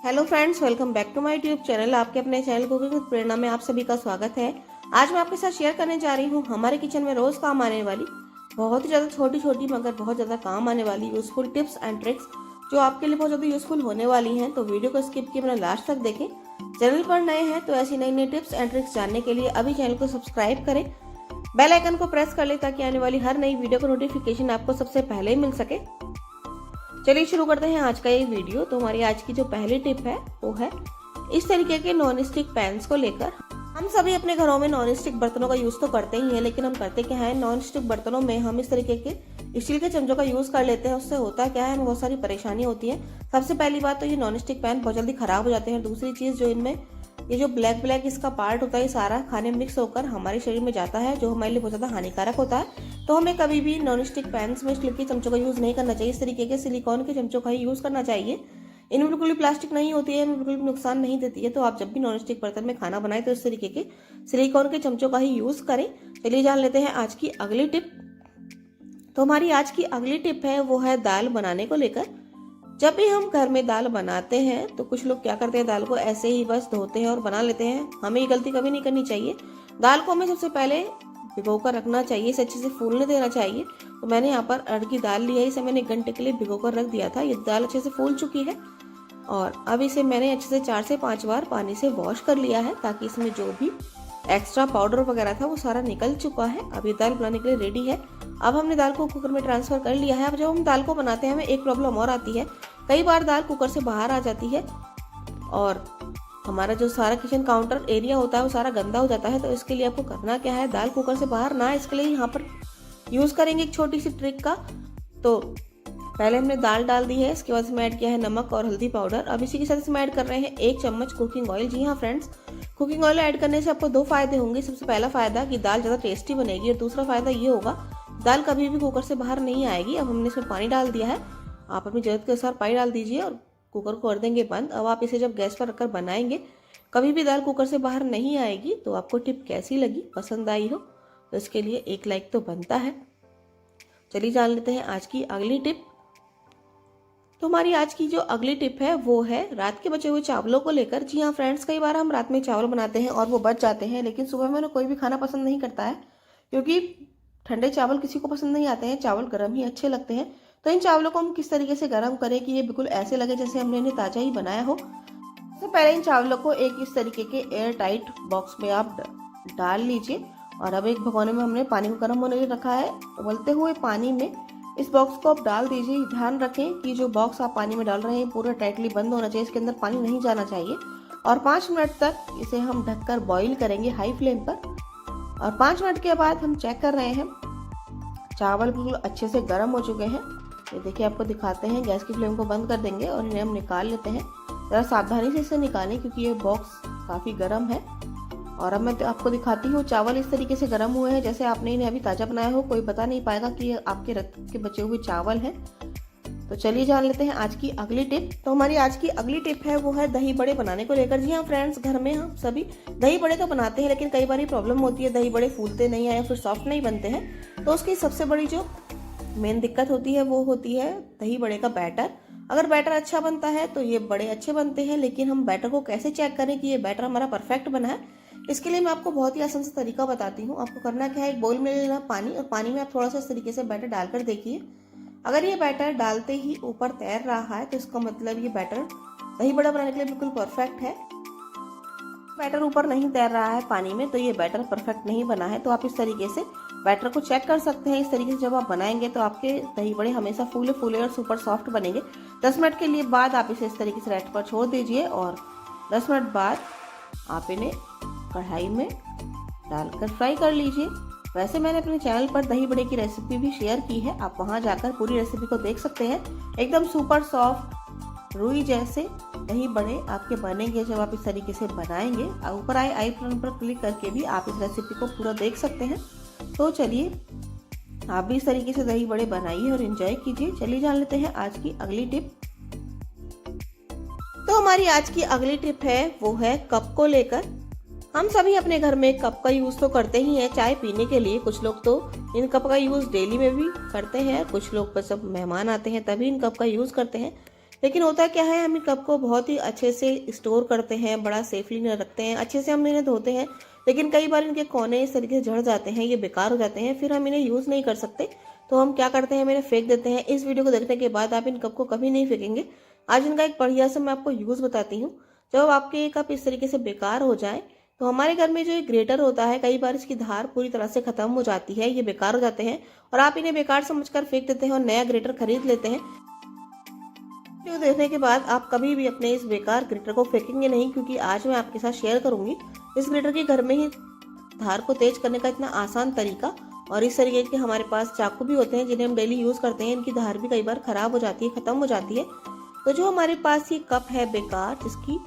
Hello friends, welcome back to my YouTube channel. आपके अपने channel cooking with प्रेरणा में आप सभी का स्वागत है। आज मैं आपके साथ शेयर करने जा रही हूँ हमारे किचन में रोज काम आने वाली बहुत ही ज़्यादा छोटी छोटी मगर बहुत ज़्यादा काम आने वाली यूजफुल टिप्स एंड ट्रिक्स जो आपके लिए बहुत ज़्यादा यूजफुल होने वाली हैं। तो वीडियो को स्किप किए बिना लास्ट तक देखें। चैनल पर नए हैं तो ऐसी नई नई टिप्स एंड ट्रिक्स जानने के लिए अभी चैनल को सब्सक्राइब करें, बेल आइकन को प्रेस कर ले ताकि आने वाली हर नई वीडियो का नोटिफिकेशन आपको सबसे पहले ही मिल सके। चलिए शुरू करते हैं आज का ये वीडियो। तो हमारी आज की जो पहली टिप है वो है इस तरीके के नॉन स्टिक पैन्स को लेकर। हम सभी अपने घरों में नॉन स्टिक बर्तनों का यूज तो करते ही हैं, लेकिन हम करते क्या है, नॉन स्टिक बर्तनों में हम इस तरीके के स्टील के चमचों का यूज कर लेते हैं। उससे होता क्या है, हमें बहुत सारी परेशानी होती है। सबसे पहली बात तो ये नॉन स्टिक पैन बहुत जल्दी खराब हो जाते हैं। दूसरी चीज, जो इनमें ये जो ब्लैक ब्लैक इसका पार्ट होता है, सारा खाने में मिक्स होकर हमारे शरीर में जाता है, जो हमारे लिए बहुत ज्यादा हानिकारक होता है। तो हमें कभी भी नॉन स्टिक पैन्स में स्टील के चमचों का यूज नहीं करना चाहिए। इस तरीके के सिलिकॉन के चमचों का ही यूज करना चाहिए। इनमें बिल्कुल भी प्लास्टिक नहीं होती है, इनमें बिल्कुल भी नुकसान नहीं देती है। तो आप जब भी नॉन स्टिक बर्तन में खाना बनाए तो इस तरीके के सिलिकॉन के चमचों का ही यूज करें। चलिए जान लेते हैं आज की अगली टिप। तो हमारी आज की अगली टिप है वो है दाल बनाने को लेकर। जब भी हम घर में दाल बनाते हैं तो कुछ लोग क्या करते हैं, दाल को ऐसे ही बस धोते हैं और बना लेते हैं। हमें ये गलती कभी नहीं करनी चाहिए। दाल को हमें सबसे पहले भिगो कर रखना चाहिए, इसे अच्छे से फूलने देना चाहिए। तो मैंने यहाँ पर अरहर की दाल ली है, इसे मैंने 1 घंटे के लिए भिगो कर रख दिया था। ये दाल अच्छे से फूल चुकी है और अब इसे मैंने अच्छे से 4 से 5 बार पानी से वॉश कर लिया है, ताकि इसमें जो भी एक्स्ट्रा पाउडर वगैरह था वो सारा निकल चुका है। अब ये दाल बनाने के लिए रेडी है। अब हमने दाल को कुकर में ट्रांसफर कर लिया है। अब जब हम दाल को बनाते हैं हमें एक प्रॉब्लम और आती है, कई बार दाल कुकर से बाहर आ जाती है और हमारा जो सारा किचन काउंटर एरिया होता है वो सारा गंदा हो जाता है। तो इसके लिए आपको करना क्या है, दाल कुकर से बाहर ना, इसके लिए यहाँ पर यूज करेंगे एक छोटी सी ट्रिक का। तो पहले हमने दाल डाल दी है, इसके बाद इसमें ऐड किया है नमक और हल्दी पाउडर। अब इसी के साथ इसमें ऐड कर रहे हैं 1 चम्मच कुकिंग ऑयल। जी हाँ फ्रेंड्स, कुकिंग ऑयल ऐड करने से आपको 2 फायदे होंगे। सबसे पहला फायदा कि दाल ज़्यादा टेस्टी बनेगी और दूसरा फायदा ये होगा दाल कभी भी कुकर से बाहर नहीं आएगी। अब हमने इसमें पानी डाल दिया है, आप अपनी जरूरत के अनुसार पानी डाल दीजिए और कुकर को कर देंगे बंद। अब आप इसे जब गैस पर रखकर बनाएंगे कभी भी दाल कुकर से बाहर नहीं आएगी। तो आपको टिप कैसी लगी, पसंद आई हो तो इसके लिए 1 लाइक तो बनता है। चलिए जान लेते हैं आज की अगली टिप। तो हमारी आज की जो अगली टिप है वो है रात के बचे हुए चावलों को लेकर। जी हाँ फ्रेंड्स, कई बार हम रात में चावल बनाते हैं और वो बच जाते हैं, लेकिन सुबह में कोई भी खाना पसंद नहीं करता है, क्योंकि ठंडे चावल किसी को पसंद नहीं आते हैं, चावल गर्म ही अच्छे लगते हैं। तो इन चावलों को हम किस तरीके से गर्म करें कि ये बिल्कुल ऐसे लगे जैसे हमने इन्हें ताज़ा ही बनाया हो। सबसे पहले इन चावलों को एक इस तरीके के एयर टाइट बॉक्स में आप डाल लीजिए और अब एक भगोने में हमने पानी को गर्म होने के लिए रखा है। उबलते हुए पानी में इस बॉक्स को आप डाल दीजिए। ध्यान रखें कि जो बॉक्स आप पानी में डाल रहे हैं पूरा टाइटली बंद होना चाहिए, इसके अंदर पानी नहीं जाना चाहिए। और 5 मिनट तक इसे हम ढककर बॉईल करेंगे हाई फ्लेम पर। और 5 मिनट के बाद हम चेक कर रहे हैं, चावल बिल्कुल अच्छे से गर्म हो चुके हैं। ये देखिए, आपको दिखाते हैं। गैस की फ्लेम को बंद कर देंगे और इन्हें हम निकाल लेते हैं। ज़रा सावधानी से इसे निकालें क्योंकि ये बॉक्स काफ़ी गर्म है। और अब मैं आपको दिखाती हूँ, चावल इस तरीके से गर्म हुए हैं जैसे आपने इन्हें अभी ताज़ा बनाया हो। कोई बता नहीं पाएगा कि ये आपके रख के बचे हुए चावल हैं। तो चलिए जान लेते हैं आज की अगली टिप। तो हमारी आज की अगली टिप है वो है दही बड़े बनाने को लेकर। जी हाँ फ्रेंड्स, घर में हम सभी दही बड़े तो बनाते हैं, लेकिन कई बार प्रॉब्लम होती है, दही बड़े फूलते नहीं है या फिर सॉफ्ट नहीं बनते हैं। तो उसकी सबसे बड़ी जो मेन दिक्कत होती है वो होती है दही बड़े का बैटर। अगर बैटर अच्छा बनता है तो ये बड़े अच्छे बनते हैं, लेकिन हम बैटर को कैसे चेक करें कि ये बैटर हमारा परफेक्ट बना है, इसके लिए मैं आपको बहुत ही आसान सा तरीका बताती हूँ। आपको करना क्या है, एक बोल में लेना पानी और पानी में आप थोड़ा सा इस तरीके से बैटर डालकर देखिए। अगर ये बैटर डालते ही ऊपर तैर रहा है तो इसका मतलब ये बैटर दही बड़ा बनाने के लिए बिल्कुल परफेक्ट है। बैटर ऊपर नहीं तैर रहा है पानी में तो ये बैटर परफेक्ट नहीं बना है। तो आप इस तरीके से बैटर को चेक कर सकते हैं। इस तरीके से जब आप बनाएंगे तो आपके दही बड़े हमेशा फूले फूले और सुपर सॉफ्ट बनेंगे। 10 मिनट के लिए बाद आप इसे इस तरीके से रेस्ट पर छोड़ दीजिए और 10 मिनट बाद आप इन्हें कढ़ाई में डालकर फ्राई कर लीजिए। वैसे मैंने अपने चैनल पर दही बड़े की रेसिपी भी शेयर की है, आप वहां जाकर पूरी रेसिपी को देख सकते हैं। एकदम सुपर सॉफ्ट रुई जैसे दही बड़े आपके बनेंगे जब आप इस तरीके से बनाएंगे। ऊपर आए आई बटन पर क्लिक करके भी आप इस रेसिपी को पूरा देख सकते हैं। तो चलिए आप भी इस तरीके से दही बड़े बनाइए और एंजॉय कीजिए। चलिए जान लेते हैं आज की अगली टिप। तो हमारी आज की अगली टिप है वो है कप को लेकर। हम सभी अपने घर में कप का यूज तो करते ही हैं चाय पीने के लिए। कुछ लोग तो इन कप का यूज डेली में भी करते हैं, कुछ लोग बस जब मेहमान आते हैं तभी इन कप का यूज करते हैं। लेकिन होता क्या है, हम इन कप को बहुत ही अच्छे से स्टोर करते हैं, बड़ा सेफली रखते हैं, अच्छे से हम इन्हें धोते हैं, लेकिन कई बार इनके कोने इस तरीके से झड़ जाते हैं, ये बेकार हो जाते हैं, फिर हम इन्हें यूज़ नहीं कर सकते। तो हम क्या करते हैं, हम इन्हें फेंक देते हैं। इस वीडियो को देखने के बाद आप इन कप को कभी नहीं फेंकेंगे। आज इनका एक बढ़िया सा मैं आपको यूज़ बताती हूँ। जब आपके ये कप इस तरीके से बेकार हो जाए, तो हमारे घर में जो एक ग्रेटर होता है, कई बार इसकी धार पूरी तरह से खत्म हो जाती है, ये बेकार हो जाते हैं और आप इन्हें बेकार समझकर फेंक देते हैं और नया ग्रेटर खरीद लेते हैं। वीडियो देखने के बाद आप कभी भी अपने इस बेकार ग्रेटर को फेंकेंगे नहीं, क्योंकि आज मैं आपके साथ शेयर करूंगी इस ग्रेटर के घर में ही धार को तेज करने का इतना आसान तरीका। और इस तरीके के हमारे पास चाकू भी होते हैं जिन्हें हम डेली यूज करते हैं, इनकी धार भी कई बार खराब हो जाती है, खत्म हो जाती है। तो जो हमारे पास ये कप है बेकार, जिसकी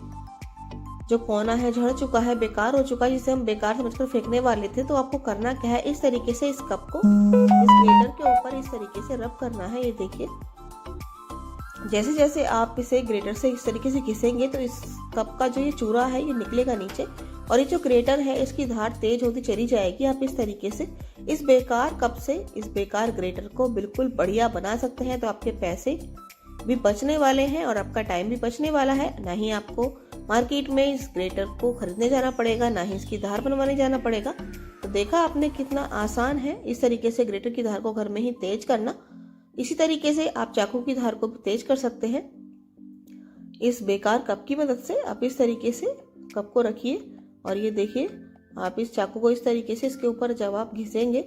जो कोना है झड़ चुका है, बेकार हो चुका है, जिसे हम बेकार समझकर फेंकने वाले थे, तो आपको करना क्या है, इस तरीके से इस कप को इस ग्रेटर के ऊपर इस तरीके से रब करना है। ये देखिए, जैसे जैसे आप इसे ग्रेटर से इस तरीके से घिसेंगे तो इस कप का जो ये चूरा है ये निकलेगा नीचे, और ये जो ग्रेटर है इसकी धार तेज होती चली जाएगी। आप इस तरीके से इस बेकार कप से इस बेकार ग्रेटर को बिल्कुल बढ़िया बना सकते हैं। तो आपके पैसे भी बचने वाले हैं और आपका टाइम भी बचने वाला है। ना ही आपको मार्केट में इस ग्रेटर को खरीदने जाना पड़ेगा, ना ही इसकी धार बनवाने जाना पड़ेगा। तो देखा आपने कितना आसान है इस तरीके से ग्रेटर की धार को घर में ही तेज करना। इसी तरीके से आप चाकू की धार को भी तेज कर सकते हैं। इस बेकार कप की मदद से आप इस तरीके से कप को रखिए और ये देखिए, आप इस चाकू को इस तरीके से इसके ऊपर जब आप घिसेंगे,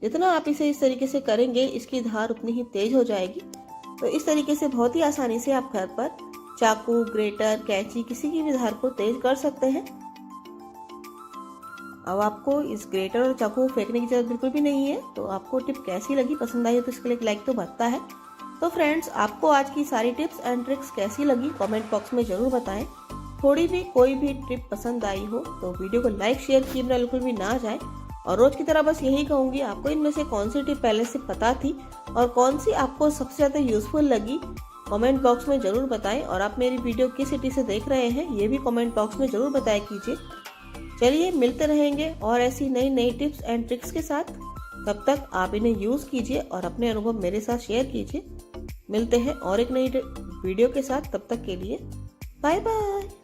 जितना आप इसे इस तरीके से करेंगे इसकी धार उतनी ही तेज हो जाएगी। तो इस तरीके से बहुत ही आसानी से आप घर पर चाकू, ग्रेटर, कैंची, किसी की भी धार को तेज कर सकते हैं। अब आपको इस ग्रेटर और चाकू फेंकने की जरूरत बिल्कुल भी नहीं है। तो आपको टिप कैसी लगी, पसंद आई हो तो इसके लिए एक लाइक तो बनता है। तो फ्रेंड्स, आपको आज की सारी टिप्स एंड ट्रिक्स कैसी लगी कमेंट बॉक्स में जरूर बताएं। थोड़ी भी कोई भी टिप पसंद आई हो तो वीडियो को लाइक शेयर किए बिना बिल्कुल भी ना जाए। और रोज की तरह बस यही कहूंगी, आपको इनमें से कौन सी टिप पहले से पता थी और कौन सी आपको सबसे ज्यादा यूजफुल लगी, कमेंट बॉक्स में जरूर बताएं। और आप मेरी वीडियो किस सिटी से देख रहे हैं ये भी कमेंट बॉक्स में जरूर बताया कीजिए। चलिए मिलते रहेंगे और ऐसी नई नई टिप्स एंड ट्रिक्स के साथ। तब तक आप इन्हें यूज कीजिए और अपने अनुभव मेरे साथ शेयर कीजिए। मिलते हैं और एक नई वीडियो के साथ, तब तक के लिए बाय बाय।